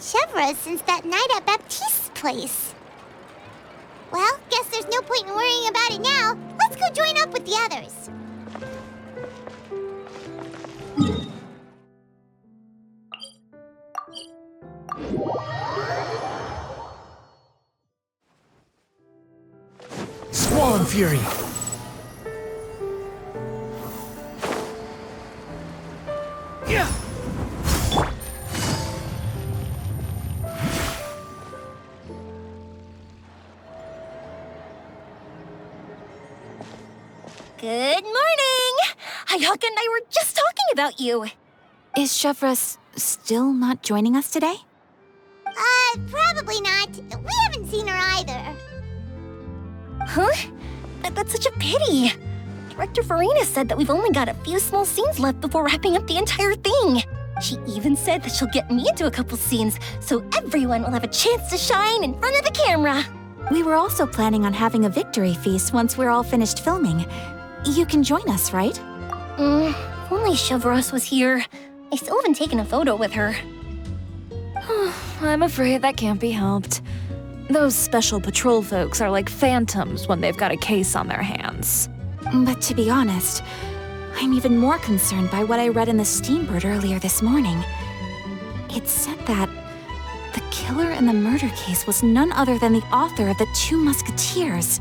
Chevreuse since that night at Baptiste's place. Well, guess there's no point in worrying about it now. Let's go join up with the others. Squall and Fury! Yeah! Good morning! Ayaka and I were just talking about you. Is Chevreuse still not joining us today? Probably not. We haven't seen her either. Huh? That's such a pity. Director Furina said that we've only got a few small scenes left before wrapping up the entire thing. She even said that she'll get me into a couple scenes, so everyone will have a chance to shine in front of the camera. We were also planning on having a victory feast once we're all finished filming. You can join us, right? If only Chevreuse was here. I still haven't taken a photo with her. I'm afraid that can't be helped. Those special patrol folks are like phantoms when they've got a case on their hands. But to be honest, I'm even more concerned by what I read in the Steambird earlier this morning. It said that the killer in the murder case was none other than the author of the Two Musketeers.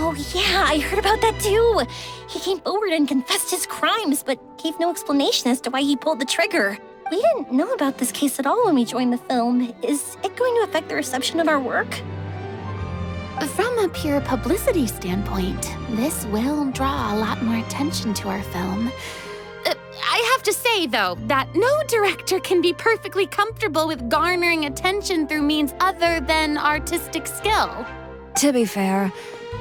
Oh yeah, I heard about that too. He came forward and confessed his crimes, but gave no explanation as to why he pulled the trigger. We didn't know about this case at all when we joined the film. Is it going to affect the reception of our work? From a pure publicity standpoint, this will draw a lot more attention to our film. I have to say, though, that no director can be perfectly comfortable with garnering attention through means other than artistic skill. To be fair,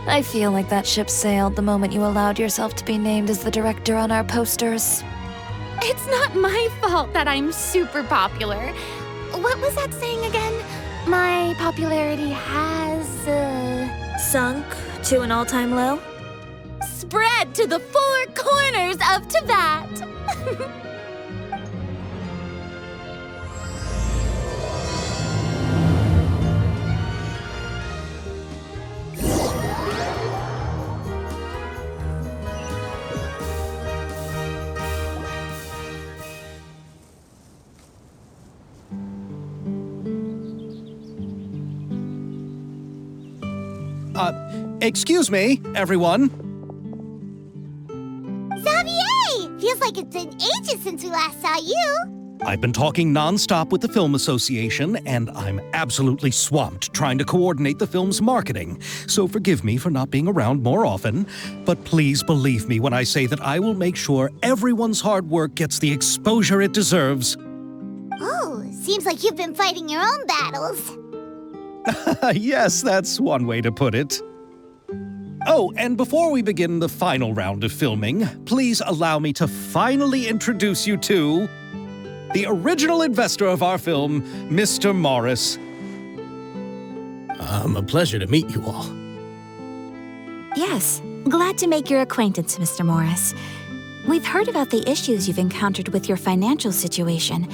I feel like that ship sailed the moment you allowed yourself to be named as the director on our posters. It's not my fault that I'm super popular. What was that saying again? My popularity has, Sunk to an all-time low? spread to the four corners of Tibet. Excuse me, everyone. Xavier! Feels like it's been ages since we last saw you. I've been talking nonstop with the Film Association, and I'm absolutely swamped trying to coordinate the film's marketing. So forgive me for not being around more often, but please believe me when I say that I will make sure everyone's hard work gets the exposure it deserves. Oh, seems like you've been fighting your own battles. Yes, that's one way to put it. Oh, and before we begin the final round of filming, please allow me to finally introduce you to the original investor of our film, Mr. Morris. A pleasure to meet you all. Yes, glad to make your acquaintance, Mr. Morris. We've heard about the issues you've encountered with your financial situation,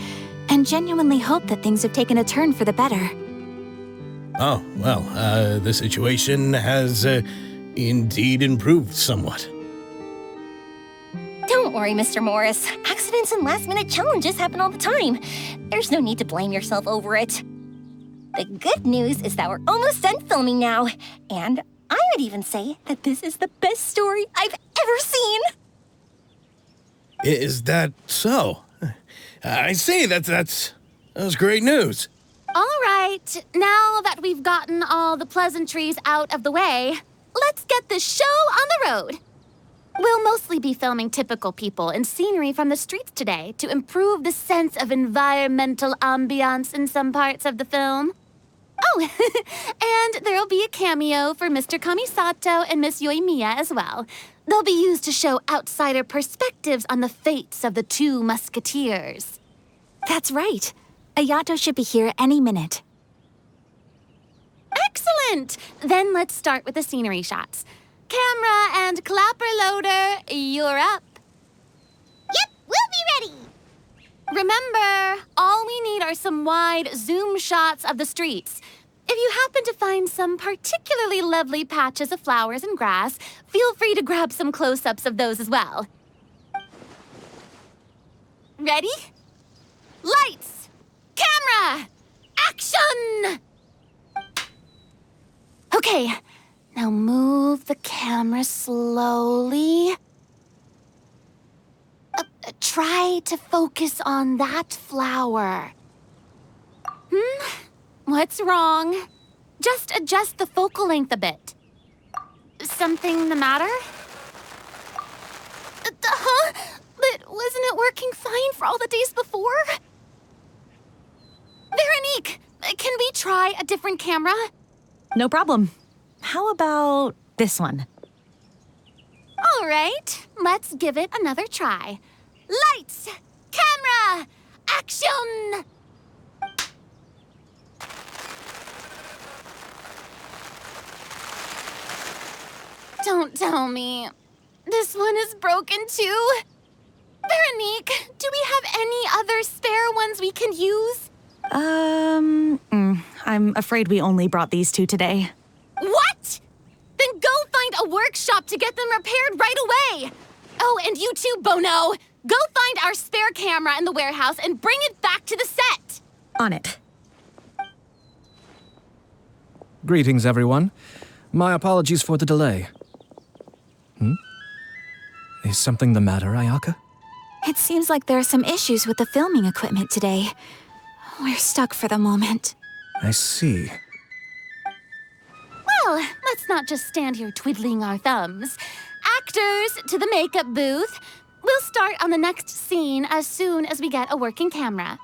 and genuinely hope that things have taken a turn for the better. Oh, well, the situation has indeed improved somewhat. Don't worry, Mr. Morris. Accidents and last-minute challenges happen all the time. There's no need to blame yourself over it. The good news is that we're almost done filming now, and I would even say that this is the best story I've ever seen. Is that so? I say that's great news. All right, now that we've gotten all the pleasantries out of the way, let's get the show on the road. We'll mostly be filming typical people and scenery from the streets today to improve the sense of environmental ambiance in some parts of the film. Oh, and there'll be a cameo for Mr. Kamisato and Miss Yoimiya as well. They'll be used to show outsider perspectives on the fates of the Two Musketeers. That's right. Ayato should be here any minute. Excellent! Then let's start with the scenery shots. Camera and clapper loader, you're up. Yep, we'll be ready. Remember, all we need are some wide zoom shots of the streets. If you happen to find some particularly lovely patches of flowers and grass, feel free to grab some close-ups of those as well. Ready? Lights! Camera! Action! Okay, now move the camera slowly. Try to focus on that flower. What's wrong? Just adjust the focal length a bit. Something the matter? Huh? But wasn't it working fine for all the days before? Veronique, can we try a different camera? No problem. How about this one? All right, let's give it another try. Lights! Camera! Action! Don't tell me. This one is broken too? Veronique, do we have any other spare ones we can use? I'm afraid we only brought these two today. What? Then go find a workshop to get them repaired right away. Oh, and you too, Bono. Go find our spare camera in the warehouse and bring it back to the set. On it. Greetings, everyone. My apologies for the delay. Is something the matter, Ayaka? It seems like there are some issues with the filming equipment today. We're stuck for the moment. I see. Well, let's not just stand here twiddling our thumbs. Actors, to the makeup booth. We'll start on the next scene as soon as we get a working camera.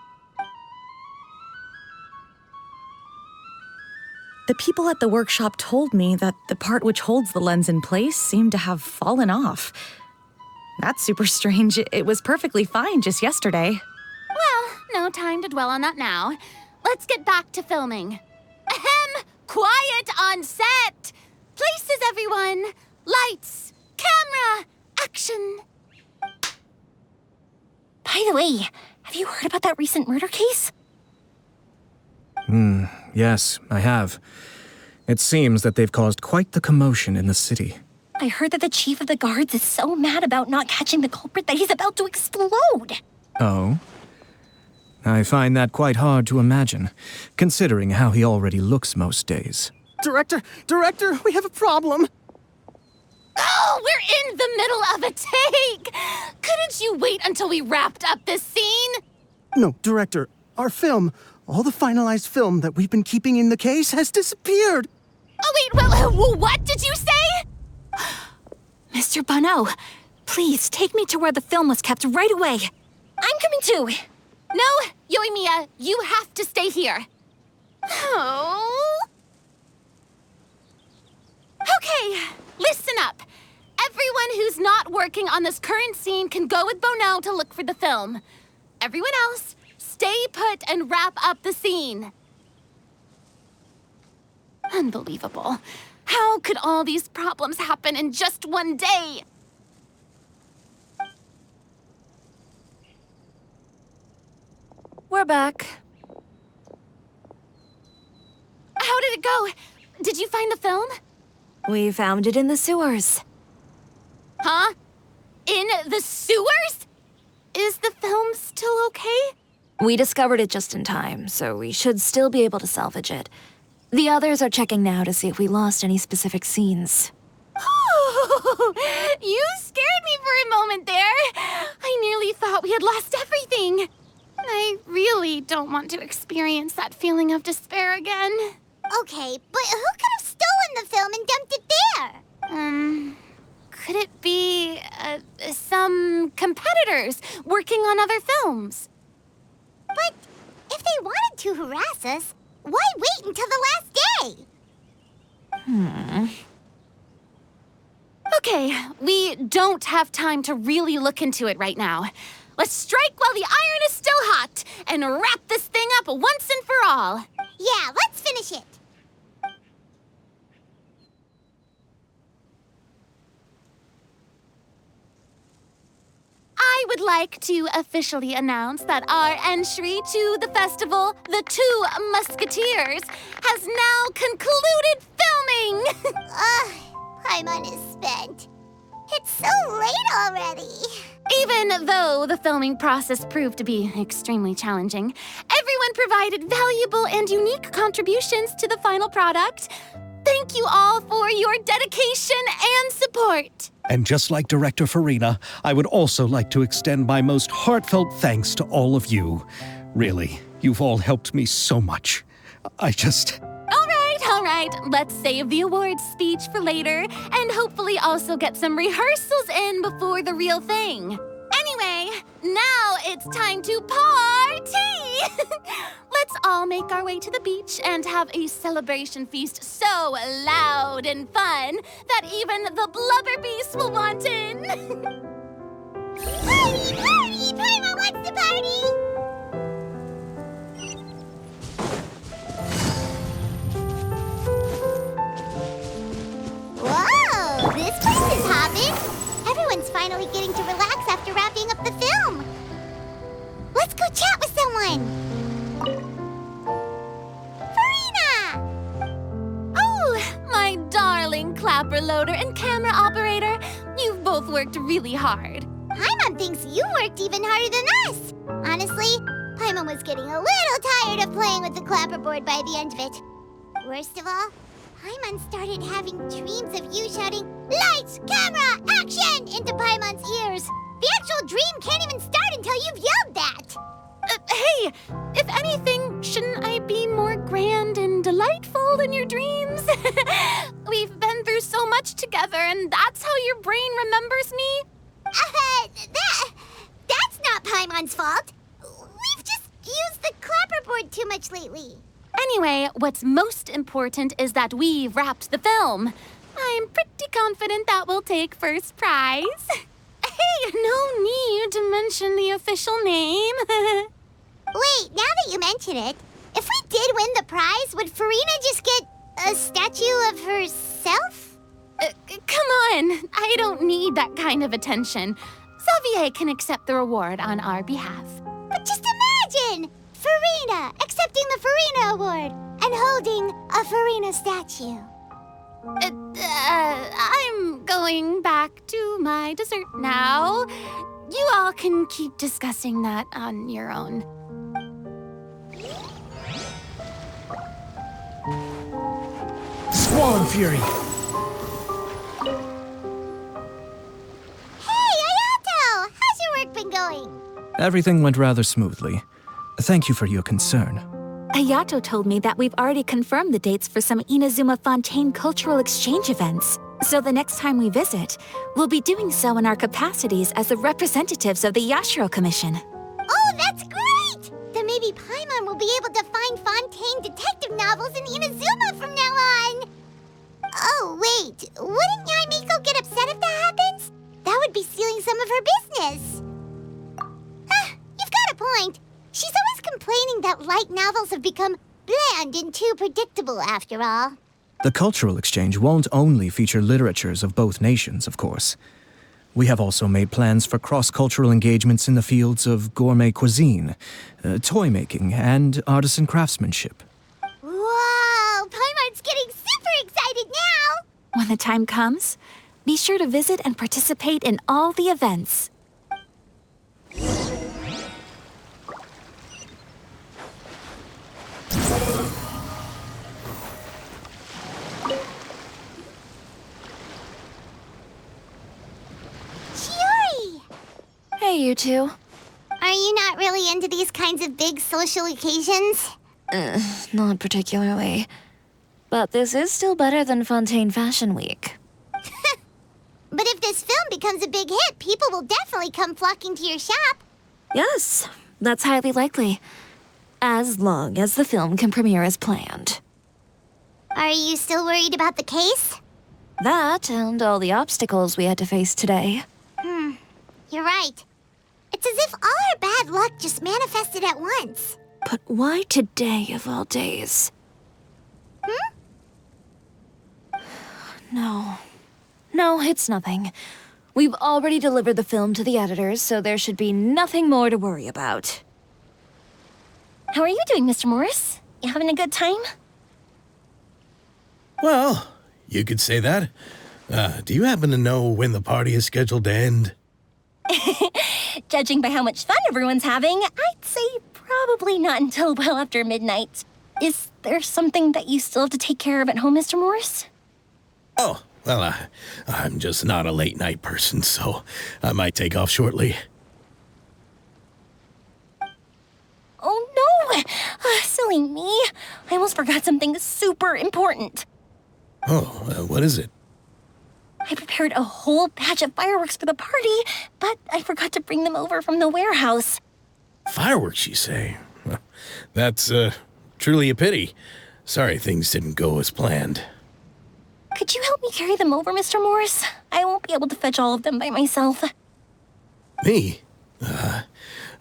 The people at the workshop told me that the part which holds the lens in place seemed to have fallen off. That's super strange. It was perfectly fine just yesterday. Well, no time to dwell on that now. Let's get back to filming. Ahem! Quiet on set! Places, everyone! Lights! Camera! Action! By the way, have you heard about that recent murder case? Yes, I have. It seems that they've caused quite the commotion in the city. I heard that the chief of the guards is so mad about not catching the culprit that he's about to explode. Oh? I find that quite hard to imagine, considering how he already looks most days. Director, we have a problem. Oh, we're in the middle of a take! Couldn't you wait until we wrapped up this scene? No, Director, our film, all the finalized film that we've been keeping in the case has disappeared. Oh, wait, well, what did you say? Mr. Bono, please take me to where the film was kept right away. I'm coming too. No, Yoimiya, you have to stay here. Oh. Okay, listen up. Everyone who's not working on this current scene can go with Bono to look for the film. Everyone else, stay put and wrap up the scene. Unbelievable. How could all these problems happen in just one day? We're back. How did it go? Did you find the film? We found it in the sewers. Huh? In the sewers? Is the film still okay? We discovered it just in time, so we should still be able to salvage it. The others are checking now to see if we lost any specific scenes. You scared me for a moment there. I nearly thought we had lost everything. I really don't want to experience that feeling of despair again. Okay, but who could have stolen the film and dumped it there? Could it be, some competitors working on other films? But if they wanted to harass us, why wait until the last day? Okay, we don't have time to really look into it right now. Let's strike while the iron is still hot and wrap this thing up once and for all. Yeah, let's finish it. I I would like to officially announce that our entry to the festival, The Two Musketeers, has now concluded filming! Paimon is spent. It's so late already. Even though the filming process proved to be extremely challenging, everyone provided valuable and unique contributions to the final product. Thank you all for your dedication and support. And just like Director Furina, I would also like to extend my most heartfelt thanks to all of you. Really, you've all helped me so much. All right, let's save the awards speech for later and hopefully also get some rehearsals in before the real thing. Anyway, now it's time to party! Let's all make our way to the beach and have a celebration feast so loud and fun that even the blubber beast will want in. Party! Party! Paimon wants to party! Whoa! This place is hopping! Everyone's finally getting to relax after wrapping up the film. Let's go chat with someone! Furina! Oh, my darling clapper loader and camera operator. You've both worked really hard. Paimon thinks you worked even harder than us. Honestly, Paimon was getting a little tired of playing with the clapperboard by the end of it. Worst of all, Paimon started having dreams of you shouting, "Lights, camera, action!" into Paimon's ears. The actual dream can't even start until you've yelled that. Hey, if anything, shouldn't I be more grand and delightful than your dreams? We've been through so much together, and that's how your brain remembers me? That's not Paimon's fault. We've just used the clapperboard too much lately. Anyway, what's most important is that we've wrapped the film. I'm pretty confident that we'll take first prize. Hey, no need to mention the official name. Wait, now that you mention it, if we did win the prize, would Furina just get a statue of herself? Come on, I don't need that kind of attention. Xavier can accept the reward on our behalf. But just imagine! Furina accepting the Furina Award and holding a Furina statue. I'm going back to my dessert now. You all can keep discussing that on your own. Squall Fury! Hey, Ayato! How's your work been going? Everything went rather smoothly. Thank you for your concern. Ayato told me that we've already confirmed the dates for some Inazuma Fontaine cultural exchange events. So the next time we visit, we'll be doing so in our capacities as the representatives of the Yashiro Commission. Oh, that's great! Then maybe Paimon will be able to find Fontaine detective novels in Inazuma from now on. Oh, wait. Wouldn't Yoimiya get upset if that happens? That would be stealing some of her business. You've got a point. She's always complaining that light novels have become bland and too predictable after all. The cultural exchange won't only feature literatures of both nations, of course. We have also made plans for cross-cultural engagements in the fields of gourmet cuisine, toy making, and artisan craftsmanship. Whoa! Paimon's getting super excited now! When the time comes, be sure to visit and participate in all the events. Chiori! Hey, you two. Are you not really into these kinds of big social occasions? Not particularly. But this is still better than Fontaine Fashion Week. But if this film becomes a big hit, people will definitely come flocking to your shop. Yes, that's highly likely. As long as the film can premiere as planned. Are you still worried about the case? That and all the obstacles we had to face today. You're right. It's as if all our bad luck just manifested at once. But why today of all days? No, it's nothing. We've already delivered the film to the editors, so there should be nothing more to worry about. How are you doing, Mr. Morris? You having a good time? Well, you could say that. Do you happen to know when the party is scheduled to end? Judging by how much fun everyone's having, I'd say probably not until well after midnight. Is there something that you still have to take care of at home, Mr. Morris? Oh, well, I'm just not a late night person, so I might take off shortly. Oh no! Silly me. I almost forgot something super important. Oh, what is it? I prepared a whole batch of fireworks for the party, but I forgot to bring them over from the warehouse. Fireworks, you say? Well, that's truly a pity. Sorry things didn't go as planned. Could you help me carry them over, Mr. Morris? I won't be able to fetch all of them by myself. Me?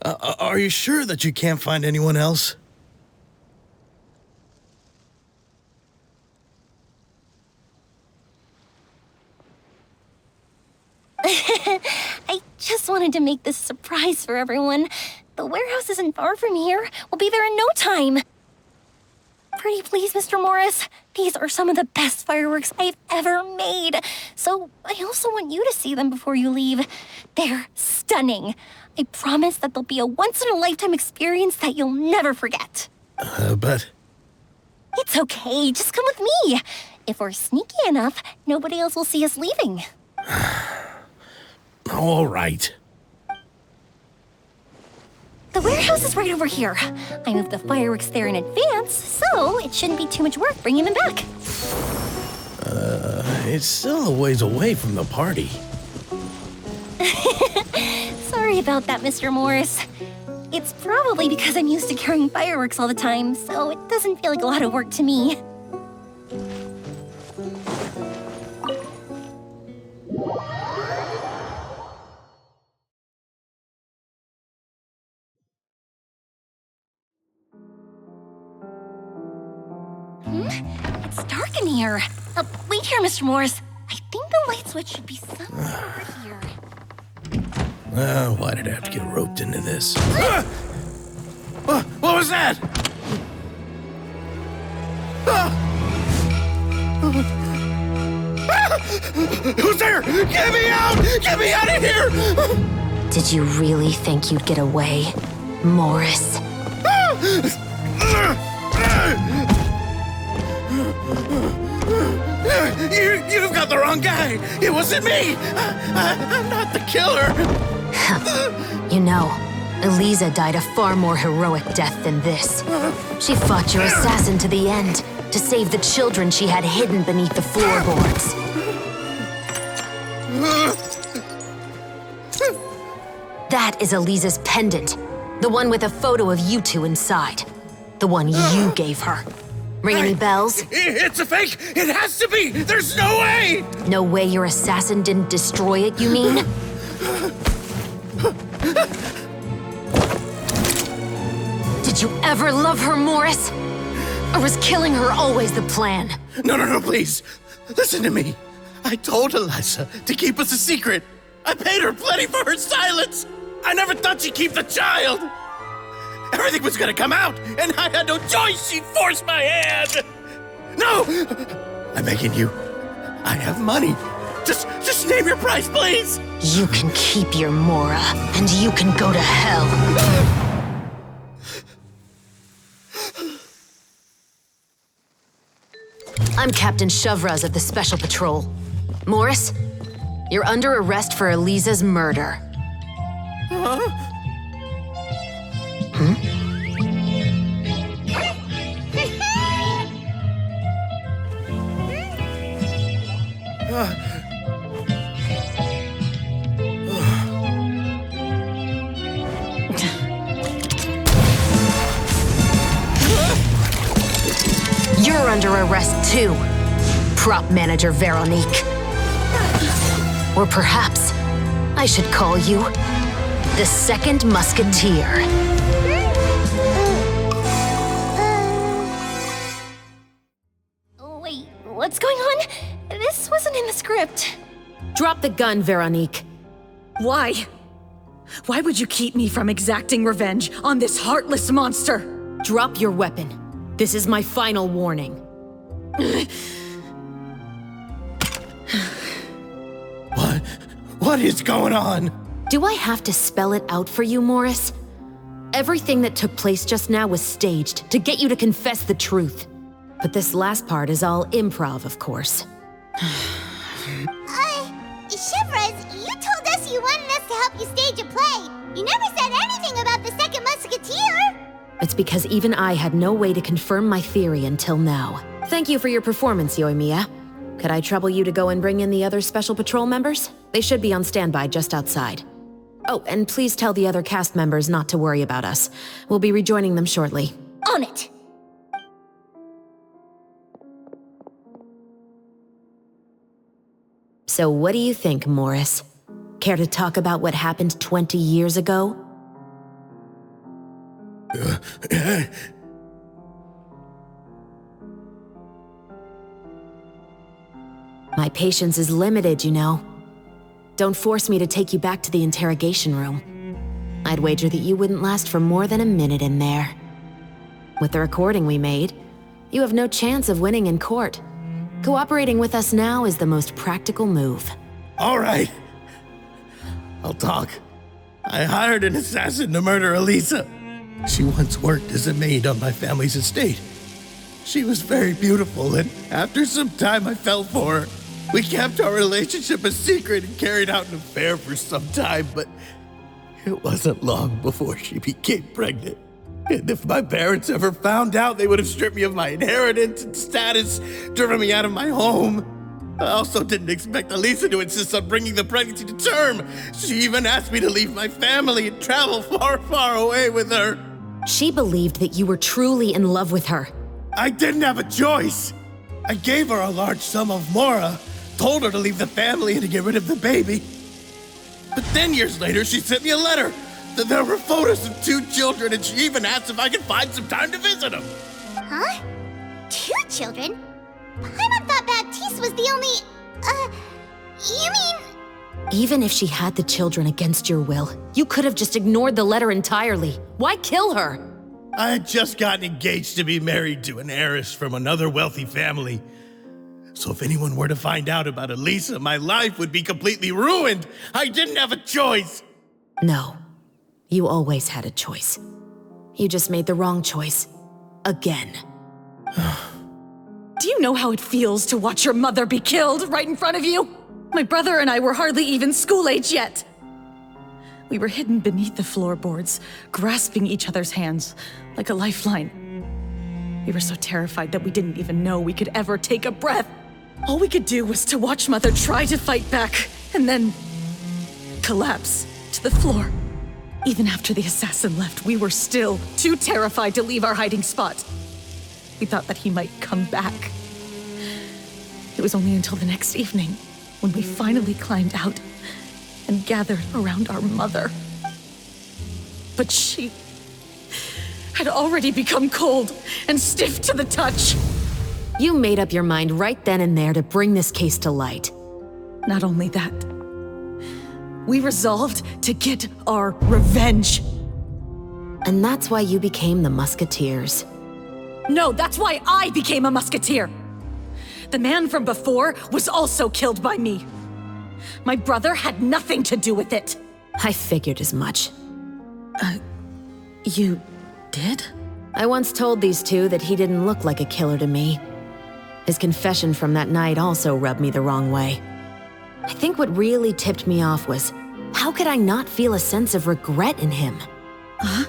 Are you sure that you can't find anyone else? I just wanted to make this a surprise for everyone. The warehouse isn't far from here. We'll be there in no time. Pretty please, Mr. Morris. These are some of the best fireworks I've ever made. So I also want you to see them before you leave. They're stunning. I promise that they'll be a once-in-a-lifetime experience that you'll never forget. But... It's okay. Just come with me. If we're sneaky enough, nobody else will see us leaving. All right. The warehouse is right over here. I moved the fireworks there in advance, so it shouldn't be too much work bringing them back. It's still a ways away from the party. Sorry about that, Mr. Morris. It's probably because I'm used to carrying fireworks all the time, so it doesn't feel like a lot of work to me. It's dark in here. Wait here, Mr. Morris. I think the light switch should be somewhere over here. Why did I have to get roped into this? What was that? Who's there? Get me out! Get me out of here! Did you really think you'd get away, Morris? You've got the wrong guy. It wasn't me. I'm not the killer. You know, Eliza died a far more heroic death than this. She fought your assassin to the end to save the children she had hidden beneath the floorboards. That is Eliza's pendant, the one with a photo of you two inside. The one you gave her. Ring any bells? It's a fake! It has to be! There's no way! No way your assassin didn't destroy it, you mean? Did you ever love her, Morris? Or was killing her always the plan? No, please. Listen to me. I told Eliza to keep us a secret. I paid her plenty for her silence. I never thought she'd keep the child. Everything was gonna come out, and I had no choice. She forced my hand. No! I'm begging you. I have money. Just name your price, please. You can keep your Mora, and you can go to hell. I'm Captain Chevreuse of the Special Patrol. Morris, you're under arrest for Eliza's murder. You're under arrest too, prop manager Veronique. Or perhaps I should call you the Second Musketeer. Wait, what's going on? This wasn't in the script. Drop the gun, Veronique. Why? Why would you keep me from exacting revenge on this heartless monster? Drop your weapon. This is my final warning. What is going on? Do I have to spell it out for you, Morris? Everything that took place just now was staged to get you to confess the truth. But this last part is all improv, of course. Chevreuse, you told us you wanted us to help you stage a play. You never said anything about the second musketeer. It's because even I had no way to confirm my theory until now. Thank you for your performance, Yoimiya. Could I trouble you to go and bring in the other Special Patrol members? They should be on standby just outside. Oh, and please tell the other cast members not to worry about us. We'll be rejoining them shortly. On it! So what do you think, Morris? Care to talk about what happened 20 years ago? My patience is limited, you know. Don't force me to take you back to the interrogation room. I'd wager that you wouldn't last for more than a minute in there. With the recording we made, you have no chance of winning in court. Cooperating with us now is the most practical move. All right. I'll talk. I hired an assassin to murder Elisa. She once worked as a maid on my family's estate. She was very beautiful, and after some time I fell for her. We kept our relationship a secret and carried out an affair for some time, but it wasn't long before she became pregnant. And if my parents ever found out, they would have stripped me of my inheritance and status, driven me out of my home. I also didn't expect Elisa to insist on bringing the pregnancy to term. She even asked me to leave my family and travel far, far away with her. She believed that you were truly in love with her. I didn't have a choice. I gave her a large sum of mora, told her to leave the family and to get rid of the baby. But then years later, she sent me a letter. There were photos of 2 children, and she even asked if I could find some time to visit them. Huh? 2 children? Paimon thought Baptiste was the only... you mean... Even if she had the children against your will, you could have just ignored the letter entirely. Why kill her? I had just gotten engaged to be married to an heiress from another wealthy family. So if anyone were to find out about Elisa, my life would be completely ruined. I didn't have a choice. No, you always had a choice. You just made the wrong choice. Again. Do you know how it feels to watch your mother be killed right in front of you? My brother and I were hardly even school age yet. We were hidden beneath the floorboards, grasping each other's hands like a lifeline. We were so terrified that we didn't even know we could ever take a breath. All we could do was to watch Mother try to fight back, and then collapse to the floor. Even after the assassin left, we were still too terrified to leave our hiding spot. We thought that he might come back. It was only until the next evening when we finally climbed out and gathered around our mother. But she had already become cold and stiff to the touch. You made up your mind right then and there to bring this case to light. Not only that, we resolved to get our revenge. And that's why you became the Musketeers. No, that's why I became a musketeer. The man from before was also killed by me. My brother had nothing to do with it. I figured as much. You did? I once told these 2 that he didn't look like a killer to me. His confession from that night also rubbed me the wrong way. I think what really tipped me off was, how could I not feel a sense of regret in him? Huh?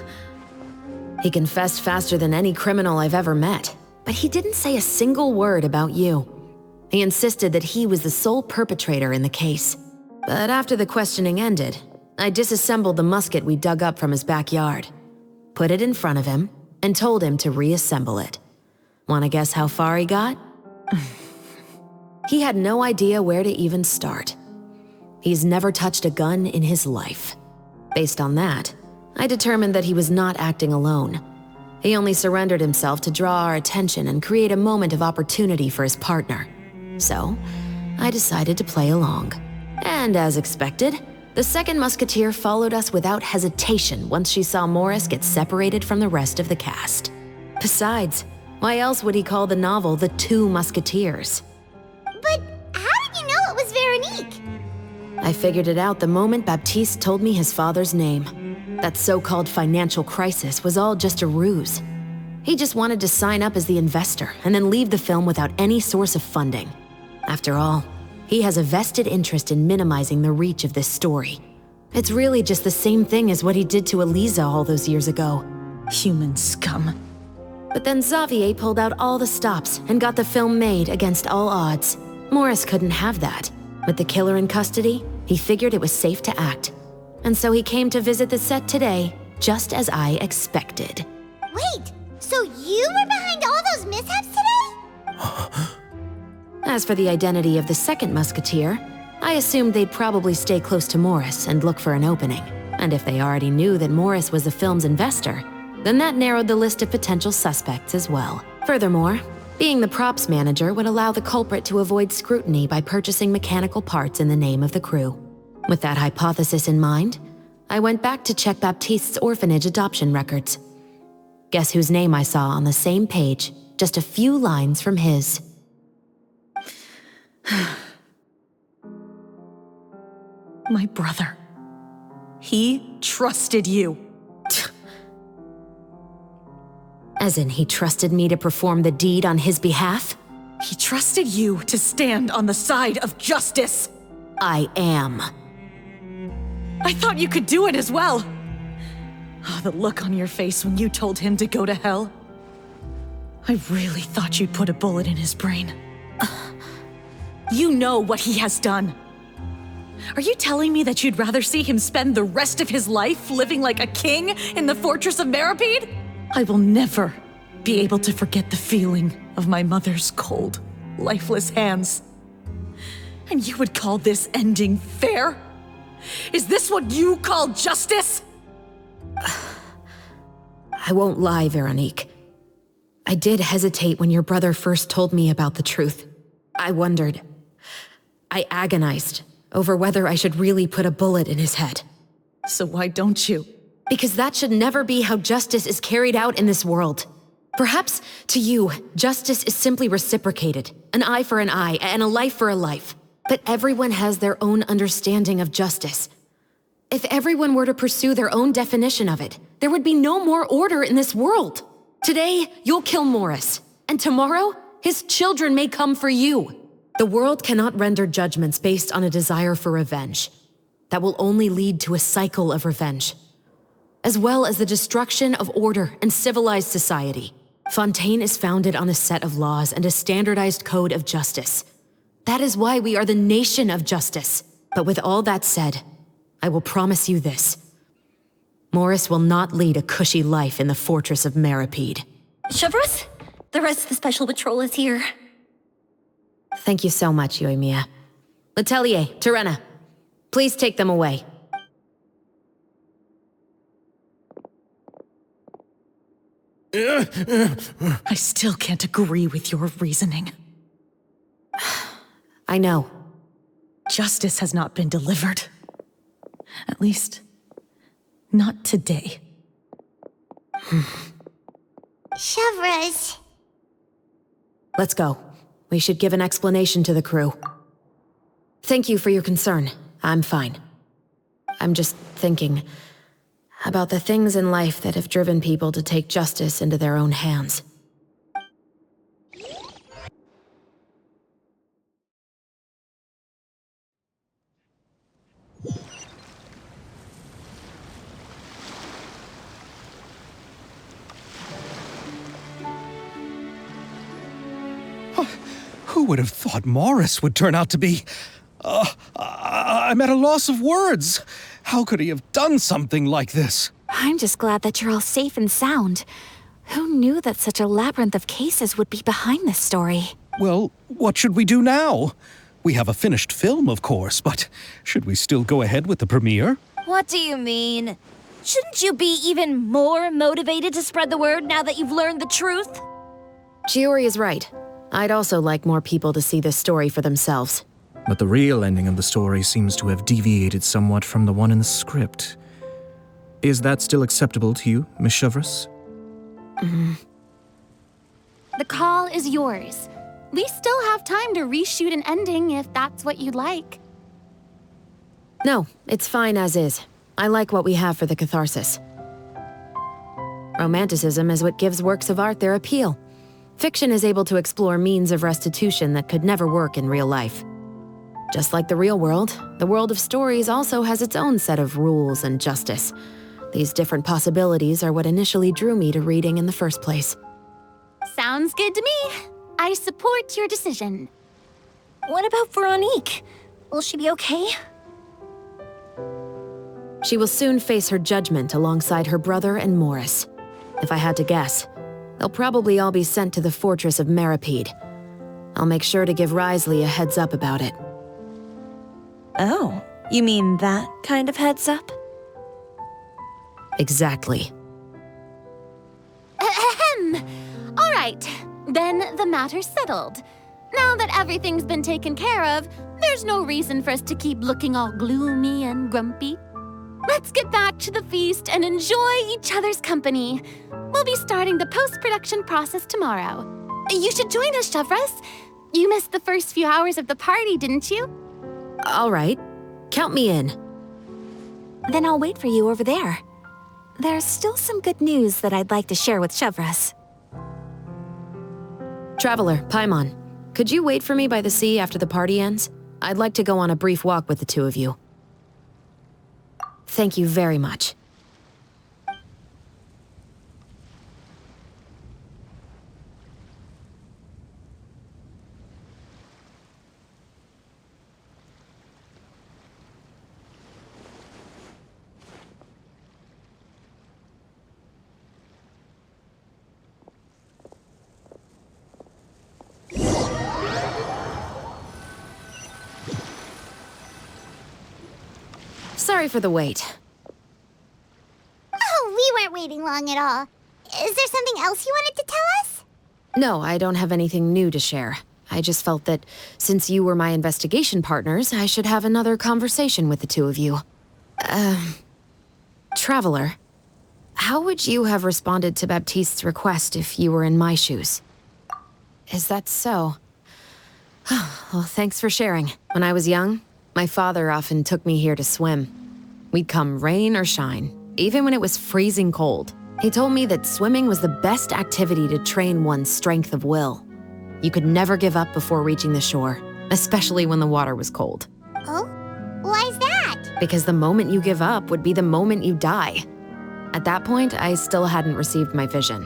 He confessed faster than any criminal I've ever met, but he didn't say a single word about you. He insisted that he was the sole perpetrator in the case. But after the questioning ended, I disassembled the musket we dug up from his backyard, put it in front of him, and told him to reassemble it. Wanna guess how far he got? He had no idea where to even start. He's never touched a gun in his life. Based on that, I determined that he was not acting alone. He only surrendered himself to draw our attention and create a moment of opportunity for his partner. So, I decided to play along. And as expected, the second musketeer followed us without hesitation once she saw Morris get separated from the rest of the cast. Besides, why else would he call the novel The Two Musketeers? But how did you know it was Veronique? I figured it out the moment Baptiste told me his father's name. That so-called financial crisis was all just a ruse. He just wanted to sign up as the investor and then leave the film without any source of funding. After all, he has a vested interest in minimizing the reach of this story. It's really just the same thing as what he did to Eliza all those years ago. Human scum. But then Xavier pulled out all the stops and got the film made against all odds. Morris couldn't have that. With the killer in custody, he figured it was safe to act. And so he came to visit the set today, just as I expected. Wait, so you were behind all those mishaps today? As for the identity of the second musketeer, I assumed they'd probably stay close to Morris and look for an opening. And if they already knew that Morris was the film's investor, then that narrowed the list of potential suspects as well. Furthermore, being the props manager would allow the culprit to avoid scrutiny by purchasing mechanical parts in the name of the crew. With that hypothesis in mind, I went back to check Baptiste's orphanage adoption records. Guess whose name I saw on the same page, just a few lines from his. My brother. He trusted you. As in, he trusted me to perform the deed on his behalf? He trusted you to stand on the side of justice. I am. I thought you could do it as well. Oh, the look on your face when you told him to go to hell. I really thought you'd put a bullet in his brain. You know what he has done. Are you telling me that you'd rather see him spend the rest of his life living like a king in the fortress of Meripede? I will never be able to forget the feeling of my mother's cold, lifeless hands. And you would call this ending fair? Is this what you call justice? I won't lie, Veronique. I did hesitate when your brother first told me about the truth. I wondered. I agonized over whether I should really put a bullet in his head. So why don't you? Because that should never be how justice is carried out in this world. Perhaps, to you, justice is simply reciprocated. An eye for an eye, and a life for a life. But everyone has their own understanding of justice. If everyone were to pursue their own definition of it, there would be no more order in this world. Today, you'll kill Morris. And tomorrow, his children may come for you. The world cannot render judgments based on a desire for revenge. That will only lead to a cycle of revenge, as well as the destruction of order and civilized society. Fontaine is founded on a set of laws and a standardized code of justice. That is why we are the nation of justice. But with all that said, I will promise you this. Morris will not lead a cushy life in the fortress of Meripede. Chevreuse, the rest of the special patrol is here. Thank you so much, Yoimiya. Letelier, Terena, please take them away. I still can't agree with your reasoning. I know. Justice has not been delivered. At least, not today. Chevreuse. Let's go. We should give an explanation to the crew. Thank you for your concern. I'm fine. I'm just thinking about the things in life that have driven people to take justice into their own hands. Who would have thought Morris would turn out to be... I'm at a loss of words. How could he have done something like this? I'm just glad that you're all safe and sound. Who knew that such a labyrinth of cases would be behind this story? Well, what should we do now? We have a finished film, of course, but should we still go ahead with the premiere? What do you mean? Shouldn't you be even more motivated to spread the word now that you've learned the truth? Chiori is right. I'd also like more people to see this story for themselves. But the real ending of the story seems to have deviated somewhat from the one in the script. Is that still acceptable to you, Miss Chevreuse? The call is yours. We still have time to reshoot an ending if that's what you'd like. No, it's fine as is. I like what we have for the catharsis. Romanticism is what gives works of art their appeal. Fiction is able to explore means of restitution that could never work in real life. Just like the real world, the world of stories also has its own set of rules and justice. These different possibilities are what initially drew me to reading in the first place. Sounds good to me. I support your decision. What about Veronique? Will she be okay? She will soon face her judgment alongside her brother and Morris. If I had to guess, they'll probably all be sent to the fortress of Meripede. I'll make sure to give Risley a heads up about it. Oh, you mean that kind of heads up? Exactly. Ahem. All right, then the matter's settled. Now that everything's been taken care of, there's no reason for us to keep looking all gloomy and grumpy. Let's get back to the feast and enjoy each other's company. We'll be starting the post-production process tomorrow. You should join us, Chevreuse. You missed the first few hours of the party, didn't you? All right. Count me in. Then I'll wait for you over there. There's still some good news that I'd like to share with Chevreuse. Traveler, Paimon, could you wait for me by the sea after the party ends? I'd like to go on a brief walk with the two of you. Thank you very much. Sorry for the wait. Oh, we weren't waiting long at all. Is there something else you wanted to tell us? No, I don't have anything new to share. I just felt that since you were my investigation partners, I should have another conversation with the two of you. Traveler, how would you have responded to Baptiste's request if you were in my shoes? Is that so? Well, thanks for sharing. When I was young, my father often took me here to swim. We'd come rain or shine, even when it was freezing cold. He told me that swimming was the best activity to train one's strength of will. You could never give up before reaching the shore, especially when the water was cold. Oh? Why is that? Because the moment you give up would be the moment you die. At that point, I still hadn't received my vision.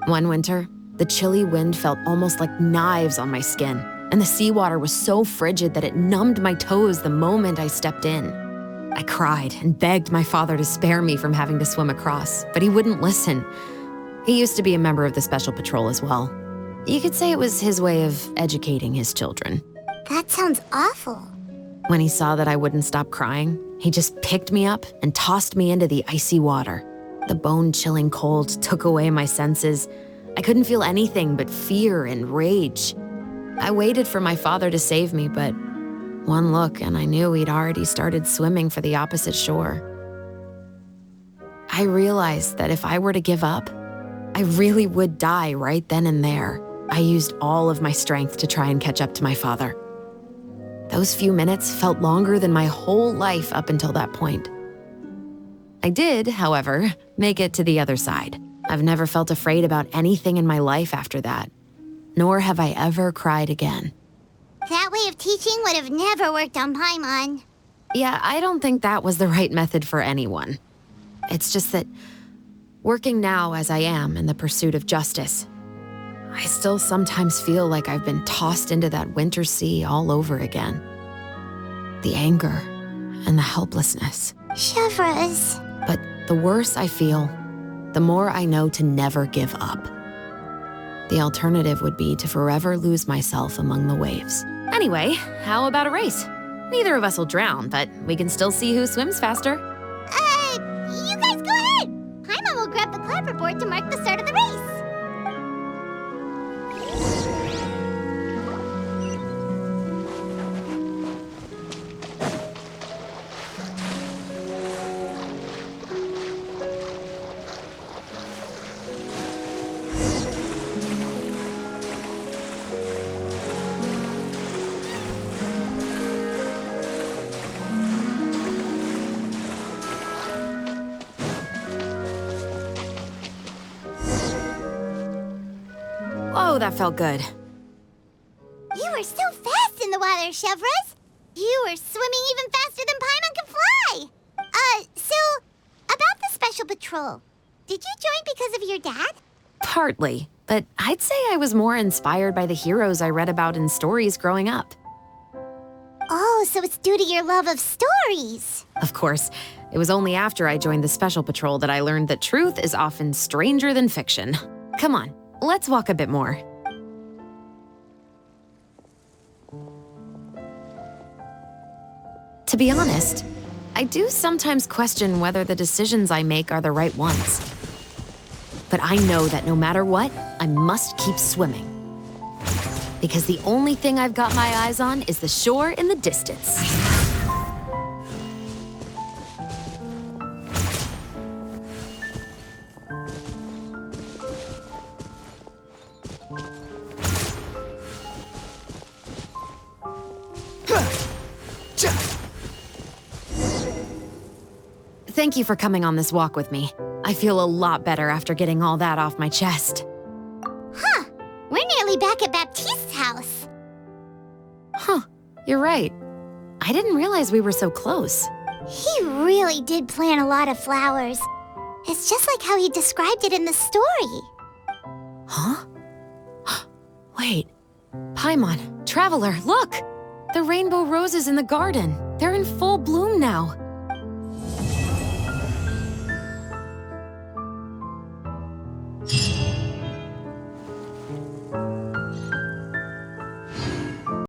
One winter, the chilly wind felt almost like knives on my skin, and the seawater was so frigid that it numbed my toes the moment I stepped in. I cried and begged my father to spare me from having to swim across, but he wouldn't listen. He used to be a member of the Special Patrol as well. You could say it was his way of educating his children. That sounds awful. When he saw that I wouldn't stop crying, he just picked me up and tossed me into the icy water. The bone-chilling cold took away my senses. I couldn't feel anything but fear and rage. I waited for my father to save me, but one look and I knew he'd already started swimming for the opposite shore. I realized that if I were to give up, I really would die right then and there. I used all of my strength to try and catch up to my father. Those few minutes felt longer than my whole life up until that point. I did, however, make it to the other side. I've never felt afraid about anything in my life after that, nor have I ever cried again. That way of teaching would have never worked on Paimon. Yeah, I don't think that was the right method for anyone. It's just that, working now as I am in the pursuit of justice, I still sometimes feel like I've been tossed into that winter sea all over again. The anger and the helplessness. Chevreuse. But the worse I feel, the more I know to never give up. The alternative would be to forever lose myself among the waves. Anyway, how about a race? Neither of us will drown, but we can still see who swims faster. You guys go ahead. Paimon will grab the clapperboard to mark the start of the race. Oh, that felt good. You were so fast in the water, Chevreuse. You were swimming even faster than Paimon can fly. So, about the special patrol. Did you join because of your dad? Partly, but I'd say I was more inspired by the heroes I read about in stories growing up. Oh, so it's due to your love of stories. Of course, it was only after I joined the Special Patrol that I learned that truth is often stranger than fiction. Come on, let's walk a bit more. To be honest, I do sometimes question whether the decisions I make are the right ones. But I know that no matter what, I must keep swimming. Because the only thing I've got my eyes on is the shore in the distance. Thank you for coming on this walk with me. I feel a lot better after getting all that off my chest. Huh. We're nearly back at Baptiste's house. Huh. You're right. I didn't realize we were so close. He really did plant a lot of flowers. It's just like how he described it in the story. Huh? Wait. Paimon, Traveler, look! The rainbow roses in the garden. They're in full bloom now.